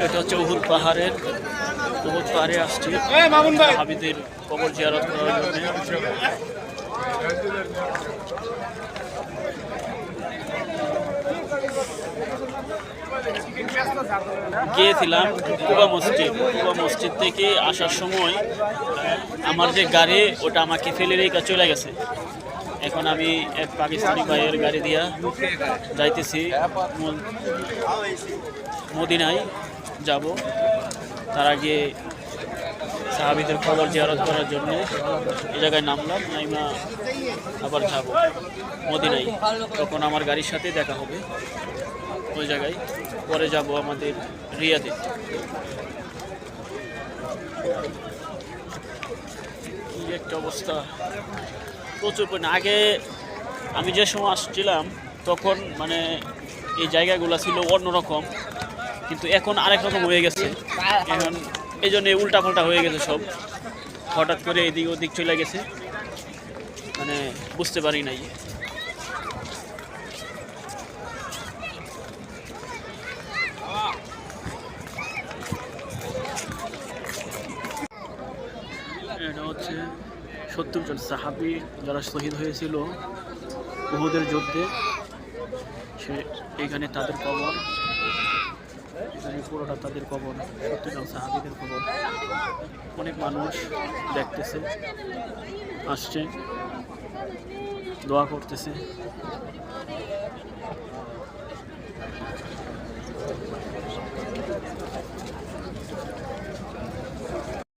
এটা হচ্ছে উহুদ পাহাড়ে আসছি সাহাবীদের কবর জিয়ারত করার জন্য। গিয়েছিলাম কুবা মসজিদ থেকে আসার সময় আমার যে গাড়ি ওটা আমাকে ফেলে রেখে চলে গেছে। এখন আমি এক পাকিস্তানি ভাইয়ের গাড়ি দিয়া যাইতেছি মদিনায় যাব। তার আগে সাহাবীদের কবর জিয়ারত করার জন্য এই জায়গায় নামলাম, নাইমা আবার যাব মদিনায়। তখন আমার গাড়ির সাথে দেখা হবে ওই জায়গায়। পরে যাব আমাদের রিয়াদে। কি একটা অবস্থা, প্রচুর পরিমাণে। আগে আমি যে সময় আসছিলাম তখন মানে এই জায়গাগুলো ছিল অন্যরকম, কিন্তু এখন আরেক রকম হয়ে গেছে। এখন এই জন্য উল্টাপাল্টা হয়ে গেছে সব, হঠাৎ করে এদিক ওদিক চলে গেছে, মানে বুঝতে পারি নাই। এটা হচ্ছে 70 জন সাহাবী যারা শহীদ হয়েছিল উহুদের যুদ্ধে, এখানে তাদের কবর, এখানে পুরোটা তাদের কবর, 70 জন সাহাবীদের কবর। অনেক মানুষ দেখতেছে, আসছে, দোয়া করতেছে।